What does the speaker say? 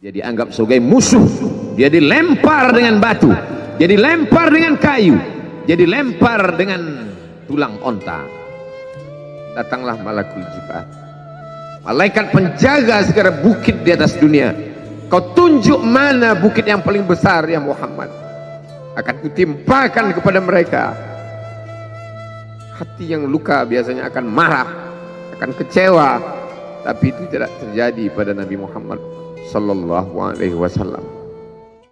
dia dianggap sebagai musuh, dia dilempar dengan batu, dia dilempar dengan kayu, dia dilempar dengan tulang onta. Datanglah malakul jibal, malaikat penjaga segala bukit di atas dunia. Kau tunjuk mana bukit yang paling besar ya Muhammad, akan kutimpakan kepada mereka. Hati yang luka biasanya akan marah, akan kecewa, tapi itu tidak terjadi pada Nabi Muhammad sallallahu alaihi wasallam.